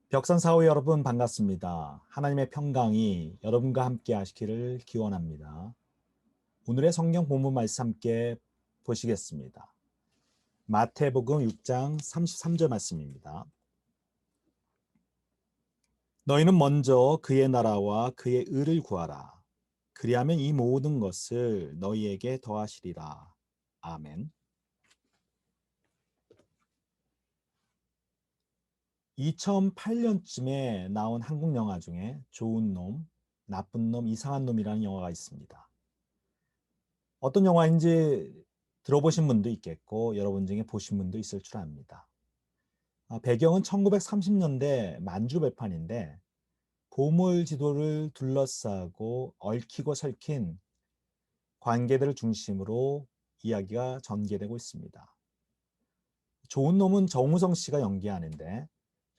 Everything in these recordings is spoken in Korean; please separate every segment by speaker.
Speaker 1: 벽산사회 여러분 반갑습니다. 하나님의 평강이 여러분과 함께 하시기를 기원합니다. 오늘의 성경 본문 말씀 함께 보시겠습니다. 마태복음 6장 33절 말씀입니다. 너희는 먼저 그의 나라와 그의 의를 구하라. 그리하면 이 모든 것을 너희에게 더하시리라. 아멘. 2008년쯤에 나온 한국 영화 중에 좋은 놈, 나쁜 놈, 이상한 놈이라는 영화가 있습니다. 어떤 영화인지 들어보신 분도 있겠고 여러분 중에 보신 분도 있을 줄 압니다. 배경은 1930년대 만주 배판인데 보물 지도를 둘러싸고 얽히고 설킨 관계들을 중심으로 이야기가 전개되고 있습니다. 좋은 놈은 정우성 씨가 연기하는데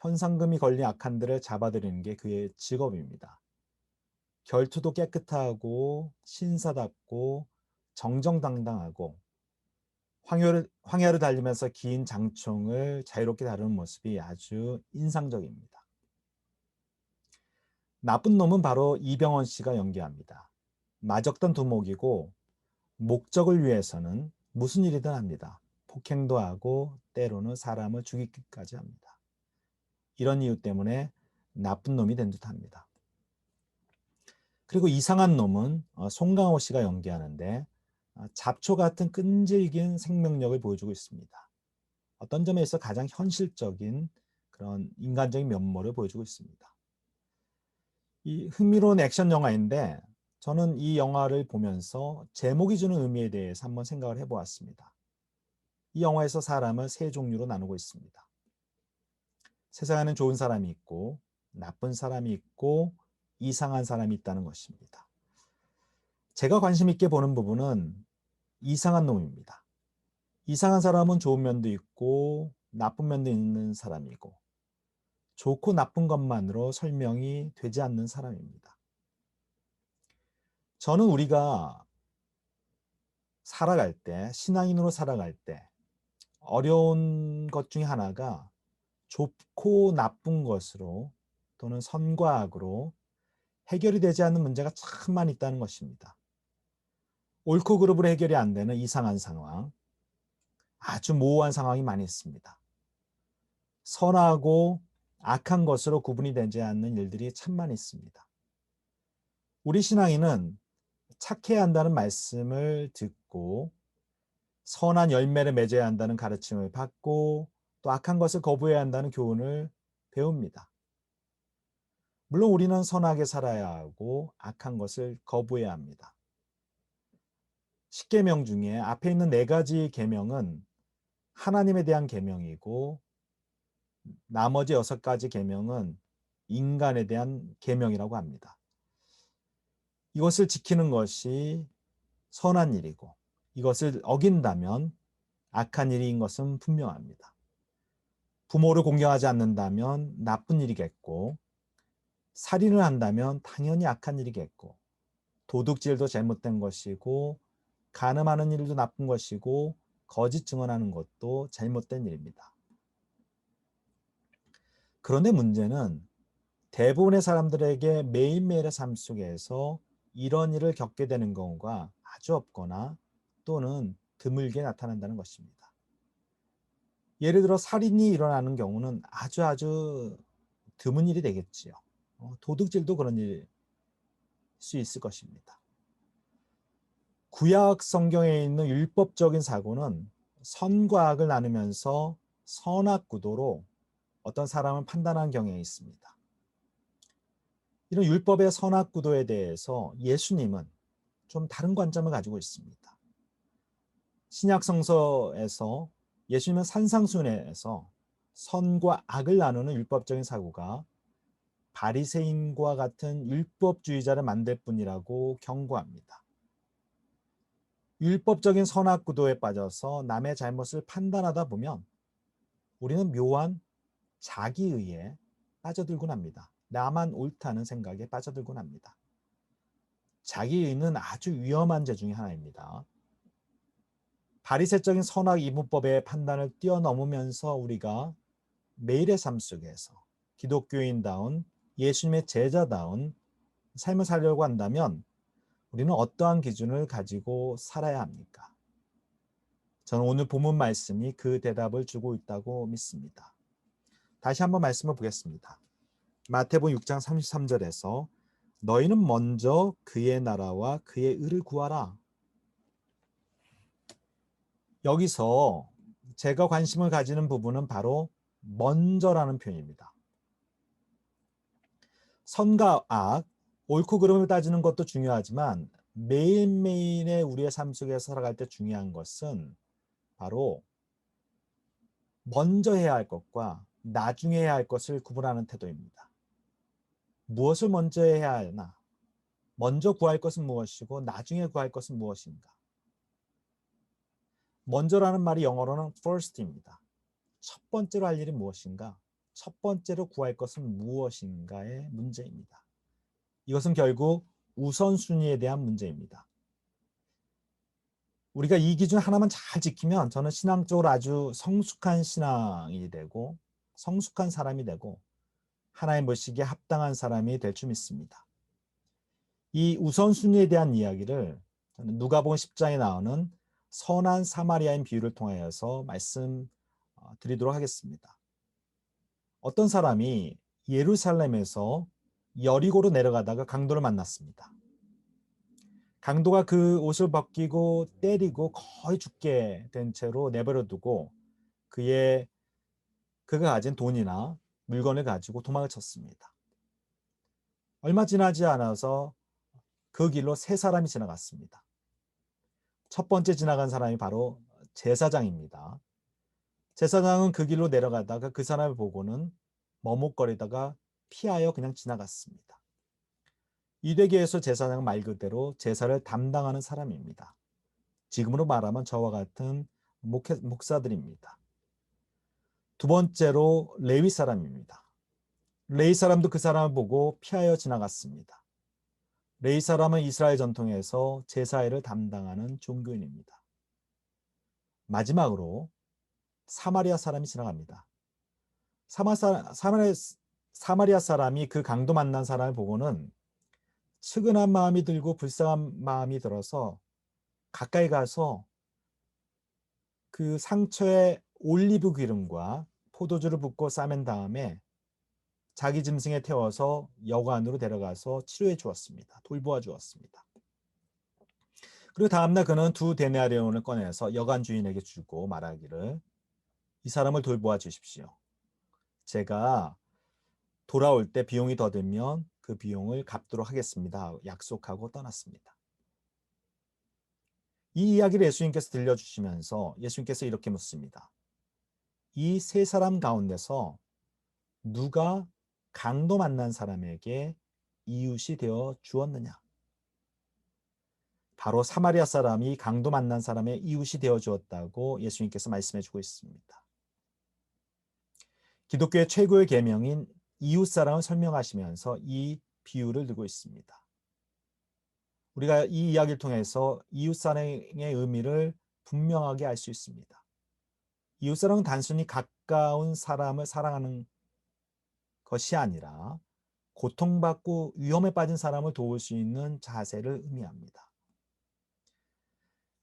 Speaker 1: 현상금이 걸린 악한들을 잡아들이는 게 그의 직업입니다. 결투도 깨끗하고 신사답고 정정당당하고 황야를 달리면서 긴 장총을 자유롭게 다루는 모습이 아주 인상적입니다. 나쁜 놈은 바로 이병헌 씨가 연기합니다. 마적던 두목이고 목적을 위해서는 무슨 일이든 합니다. 폭행도 하고 때로는 사람을 죽이기까지 합니다. 이런 이유 때문에 나쁜 놈이 된 듯합니다. 그리고 이상한 놈은 송강호 씨가 연기하는데 잡초 같은 끈질긴 생명력을 보여주고 있습니다. 어떤 점에서 가장 현실적인 그런 인간적인 면모를 보여주고 있습니다. 이 흥미로운 액션 영화인데 저는 이 영화를 보면서 제목이 주는 의미에 대해서 한번 생각을 해보았습니다. 이 영화에서 사람을 세 종류로 나누고 있습니다. 세상에는 좋은 사람이 있고 나쁜 사람이 있고 이상한 사람이 있다는 것입니다. 제가 관심 있게 보는 부분은 이상한 놈입니다. 이상한 사람은 좋은 면도 있고 나쁜 면도 있는 사람이고 좋고 나쁜 것만으로 설명이 되지 않는 사람입니다. 저는 우리가 살아갈 때, 신앙인으로 살아갈 때 어려운 것 중에 하나가 좋고 나쁜 것으로 또는 선과 악으로 해결이 되지 않는 문제가 참 많이 있다는 것입니다. 옳고 그름으로 해결이 안 되는 이상한 상황, 아주 모호한 상황이 많이 있습니다. 선하고 악한 것으로 구분이 되지 않는 일들이 참 많이 있습니다. 우리 신앙인은 착해야 한다는 말씀을 듣고 선한 열매를 맺어야 한다는 가르침을 받고 또 악한 것을 거부해야 한다는 교훈을 배웁니다. 물론 우리는 선하게 살아야 하고 악한 것을 거부해야 합니다. 10계명 중에 앞에 있는 4가지 계명은 하나님에 대한 계명이고 나머지 6가지 계명은 인간에 대한 계명이라고 합니다. 이것을 지키는 것이 선한 일이고 이것을 어긴다면 악한 일인 것은 분명합니다. 부모를 공경하지 않는다면 나쁜 일이겠고 살인을 한다면 당연히 악한 일이겠고 도둑질도 잘못된 것이고 간음하는 일도 나쁜 것이고 거짓 증언하는 것도 잘못된 일입니다. 그런데 문제는 대부분의 사람들에게 매일매일의 삶 속에서 이런 일을 겪게 되는 경우가 아주 없거나 또는 드물게 나타난다는 것입니다. 예를 들어 살인이 일어나는 경우는 아주 드문 일이 되겠지요. 도둑질도 그런 일일 수 있을 것입니다. 구약 성경에 있는 율법적인 사고는 선과 악을 나누면서 선악 구도로 어떤 사람을 판단하는 경향이 있습니다. 이런 율법의 선악 구도에 대해서 예수님은 좀 다른 관점을 가지고 있습니다. 신약 성서에서 예수님은 산상수훈에서 선과 악을 나누는 율법적인 사고가 바리새인과 같은 율법주의자를 만들 뿐이라고 경고합니다. 율법적인 선악 구도에 빠져서 남의 잘못을 판단하다 보면 우리는 묘한 자기의에 빠져들곤 합니다. 나만 옳다는 생각에 빠져들곤 합니다. 자기의는 아주 위험한 죄 중에 하나입니다. 바리새적인 선악 이분법의 판단을 뛰어넘으면서 우리가 매일의 삶 속에서 기독교인다운 예수님의 제자다운 삶을 살려고 한다면 우리는 어떠한 기준을 가지고 살아야 합니까? 저는 오늘 본문 말씀이 그 대답을 주고 있다고 믿습니다. 다시 한번 말씀을 보겠습니다. 마태복음 6장 33절에서 너희는 먼저 그의 나라와 그의 의를 구하라. 여기서 제가 관심을 가지는 부분은 바로 먼저라는 표현입니다. 선과 악, 옳고 그름을 따지는 것도 중요하지만 매일매일의 우리의 삶 속에서 살아갈 때 중요한 것은 바로 먼저 해야 할 것과 나중에 해야 할 것을 구분하는 태도입니다. 무엇을 먼저 해야 하나? 먼저 구할 것은 무엇이고 나중에 구할 것은 무엇인가? 먼저라는 말이 영어로는 first입니다. 첫 번째로 할 일이 무엇인가? 첫 번째로 구할 것은 무엇인가의 문제입니다. 이것은 결국 우선순위에 대한 문제입니다. 우리가 이 기준 하나만 잘 지키면 저는 신앙적으로 아주 성숙한 신앙이 되고 성숙한 사람이 되고 하나님 보시기에 합당한 사람이 될 줄 믿습니다. 이 우선순위에 대한 이야기를 저는 누가복음 10장에 나오는 선한 사마리아인 비유를 통하여서 말씀드리도록 하겠습니다. 어떤 사람이 예루살렘에서 여리고로 내려가다가 강도를 만났습니다. 강도가 그 옷을 벗기고 때리고 거의 죽게 된 채로 내버려두고 그가 가진 돈이나 물건을 가지고 도망을 쳤습니다. 얼마 지나지 않아서 그 길로 세 사람이 지나갔습니다. 첫 번째 지나간 사람이 바로 제사장입니다. 제사장은 그 길로 내려가다가 그 사람을 보고는 머뭇거리다가 피하여 그냥 지나갔습니다. 유대교에서 제사장은 말 그대로 제사를 담당하는 사람입니다. 지금으로 말하면 저와 같은 목사들입니다. 두 번째로 레위 사람입니다. 레위 사람도 그 사람을 보고 피하여 지나갔습니다. 레위 사람은 이스라엘 전통에서 제사일을 담당하는 종교인입니다. 마지막으로 사마리아 사람이 지나갑니다. 사마리아 사람이 그 강도 만난 사람을 보고는 측은한 마음이 들고 불쌍한 마음이 들어서 가까이 가서 그 상처에 올리브 기름과 포도주를 붓고 싸맨 다음에 자기 짐승에 태워서 여관으로 데려가서 치료해 주었습니다. 돌보아 주었습니다. 그리고 다음날 그는 2데나리온을 꺼내서 여관 주인에게 주고 말하기를 이 사람을 돌보아 주십시오. 제가 돌아올 때 비용이 더 들면 그 비용을 갚도록 하겠습니다. 약속하고 떠났습니다. 이 이야기를 예수님께서 들려주시면서 예수님께서 이렇게 묻습니다. 이 세 사람 가운데서 누가 강도 만난 사람에게 이웃이 되어 주었느냐? 바로 사마리아 사람이 강도 만난 사람의 이웃이 되어 주었다고 예수님께서 말씀해 주고 있습니다. 기독교의 최고의 계명인 이웃사랑을 설명하시면서 이 비유를 들고 있습니다. 우리가 이 이야기를 통해서 이웃사랑의 의미를 분명하게 알 수 있습니다. 이웃사랑은 단순히 가까운 사람을 사랑하는 것이 아니라 고통받고 위험에 빠진 사람을 도울 수 있는 자세를 의미합니다.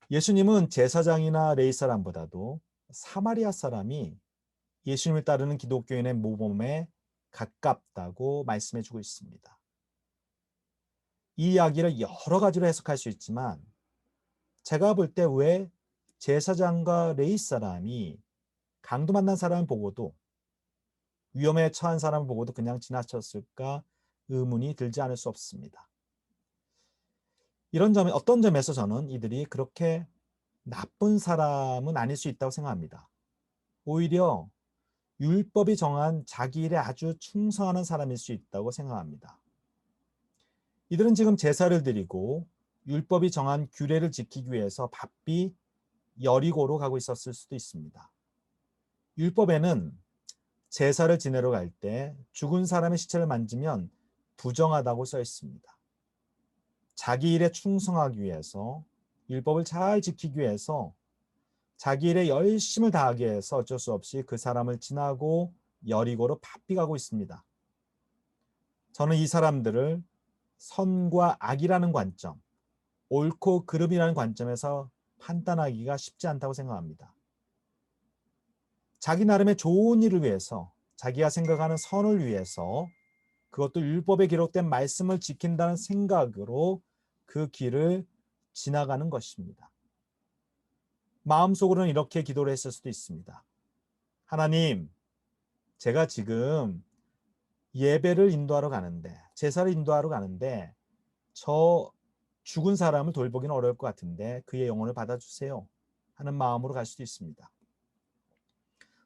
Speaker 1: 예수님은 제사장이나 레위 사람보다도 사마리아 사람이 예수님을 따르는 기독교인의 모범에 가깝다고 말씀해 주고 있습니다. 이 이야기를 여러 가지로 해석할 수 있지만 제가 볼 때 왜 제사장과 레위 사람이 강도 만난 사람을 보고도 위험에 처한 사람을 보고도 그냥 지나쳤을까 의문이 들지 않을 수 없습니다. 어떤 점에서 저는 이들이 그렇게 나쁜 사람은 아닐 수 있다고 생각합니다. 오히려 율법이 정한 자기 일에 아주 충성하는 사람일 수 있다고 생각합니다. 이들은 지금 제사를 드리고 율법이 정한 규례를 지키기 위해서 바삐 여리고로 가고 있었을 수도 있습니다. 율법에는 제사를 지내러 갈 때 죽은 사람의 시체를 만지면 부정하다고 써 있습니다. 자기 일에 충성하기 위해서 율법을 잘 지키기 위해서 자기 일에 열심을 다하기 위해서 어쩔 수 없이 그 사람을 지나고 여리고로 바삐 가고 있습니다. 저는 이 사람들을 선과 악이라는 관점, 옳고 그름이라는 관점에서 판단하기가 쉽지 않다고 생각합니다. 자기 나름의 좋은 일을 위해서, 자기가 생각하는 선을 위해서, 그것도 율법에 기록된 말씀을 지킨다는 생각으로 그 길을 지나가는 것입니다. 마음속으로는 이렇게 기도를 했을 수도 있습니다. 하나님, 제가 지금 예배를 인도하러 가는데, 제사를 인도하러 가는데 저 죽은 사람을 돌보기는 어려울 것 같은데 그의 영혼을 받아주세요 하는 마음으로 갈 수도 있습니다.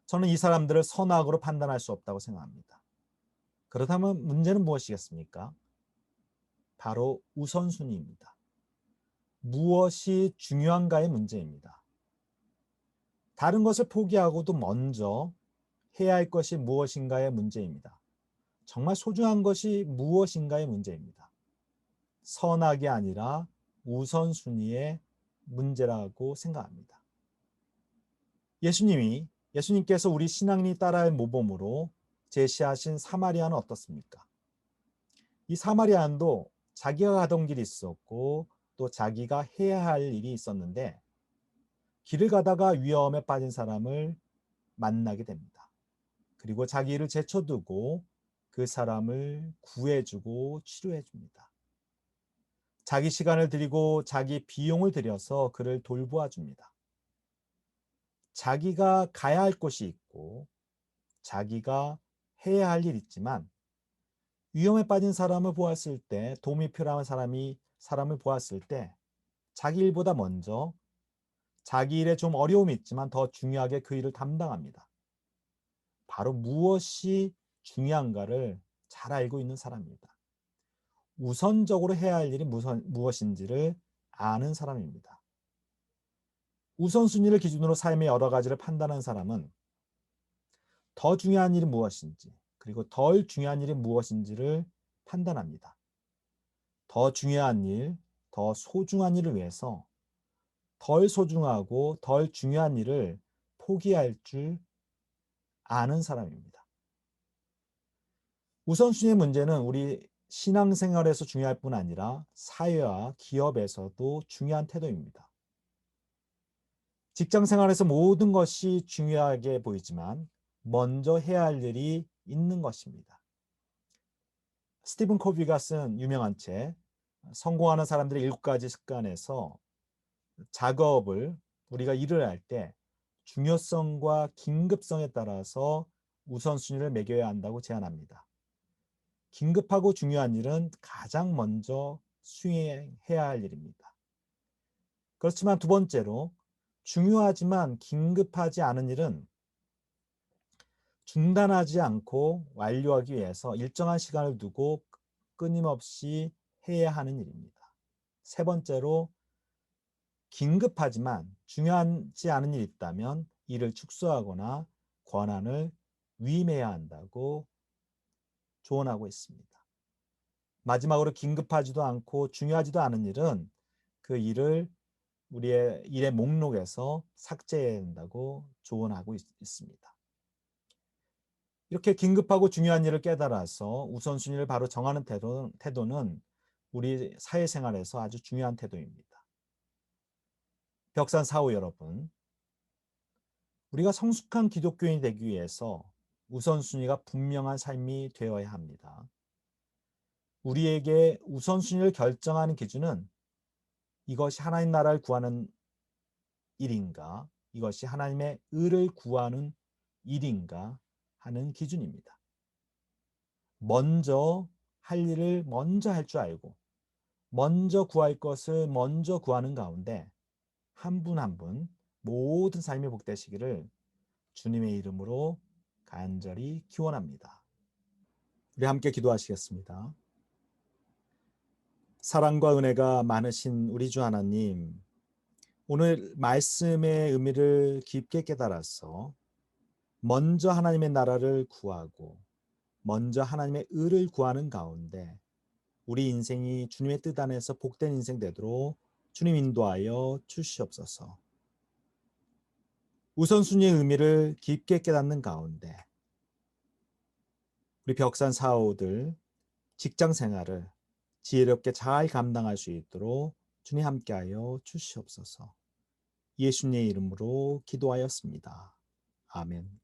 Speaker 1: 저는 이 사람들을 선악으로 판단할 수 없다고 생각합니다. 그렇다면 문제는 무엇이겠습니까? 바로 우선순위입니다. 무엇이 중요한가의 문제입니다. 다른 것을 포기하고도 먼저 해야 할 것이 무엇인가의 문제입니다. 정말 소중한 것이 무엇인가의 문제입니다. 선악이 아니라 우선순위의 문제라고 생각합니다. 예수님께서 우리 신앙인이 따라할 모범으로 제시하신 사마리아는 어떻습니까? 이 사마리아인도 자기가 가던 길이 있었고 또 자기가 해야 할 일이 있었는데 길을 가다가 위험에 빠진 사람을 만나게 됩니다. 그리고 자기 일을 제쳐두고 그 사람을 구해주고 치료해줍니다. 자기 시간을 들이고 자기 비용을 들여서 그를 돌보아 줍니다. 자기가 가야 할 곳이 있고 자기가 해야 할 일이 있지만 위험에 빠진 사람을 보았을 때, 도움이 필요한 사람을 보았을 때 자기 일보다 먼저 자기 일에 좀 어려움이 있지만 더 중요하게 그 일을 담당합니다. 바로 무엇이 중요한가를 잘 알고 있는 사람입니다. 우선적으로 해야 할 일이 무엇인지를 아는 사람입니다. 우선순위를 기준으로 삶의 여러 가지를 판단하는 사람은 더 중요한 일이 무엇인지, 그리고 덜 중요한 일이 무엇인지를 판단합니다. 더 중요한 일, 더 소중한 일을 위해서 덜 소중하고 덜 중요한 일을 포기할 줄 아는 사람입니다. 우선순위의 문제는 우리 신앙생활에서 중요할 뿐 아니라 사회와 기업에서도 중요한 태도입니다. 직장생활에서 모든 것이 중요하게 보이지만 먼저 해야 할 일이 있는 것입니다. 스티븐 코비가 쓴 유명한 책 성공하는 사람들의 7가지 습관에서 작업을 우리가 일을 할 때 중요성과 긴급성에 따라서 우선순위를 매겨야 한다고 제안합니다. 긴급하고 중요한 일은 가장 먼저 수행해야 할 일입니다. 그렇지만 두 번째로 중요하지만 긴급하지 않은 일은 중단하지 않고 완료하기 위해서 일정한 시간을 두고 끊임없이 해야 하는 일입니다. 세 번째로 긴급하지만 중요하지 않은 일이 있다면 이를 축소하거나 권한을 위임해야 한다고 조언하고 있습니다. 마지막으로 긴급하지도 않고 중요하지도 않은 일은 그 일을 우리의 일의 목록에서 삭제해야 한다고 조언하고 있습니다. 이렇게 긴급하고 중요한 일을 깨달아서 우선순위를 바로 정하는 태도는 우리 사회생활에서 아주 중요한 태도입니다. 벽산 사후 여러분, 우리가 성숙한 기독교인이 되기 위해서 우선순위가 분명한 삶이 되어야 합니다. 우리에게 우선순위를 결정하는 기준은 이것이 하나님 나라를 구하는 일인가, 이것이 하나님의 의를 구하는 일인가 하는 기준입니다. 먼저 할 일을 먼저 할 줄 알고 먼저 구할 것을 먼저 구하는 가운데 한 분 한 분 모든 삶이 복되시기를 주님의 이름으로 간절히 기원합니다. 우리 함께 기도하시겠습니다. 사랑과 은혜가 많으신 우리 주 하나님, 오늘 말씀의 의미를 깊게 깨달아서 먼저 하나님의 나라를 구하고 먼저 하나님의 의를 구하는 가운데 우리 인생이 주님의 뜻 안에서 복된 인생 되도록 주님 인도하여 주시옵소서. 우선순위의 의미를 깊게 깨닫는 가운데 우리 벽산 사우들 직장 생활을 지혜롭게 잘 감당할 수 있도록 주님 함께하여 주시옵소서. 예수님의 이름으로 기도하였습니다. 아멘.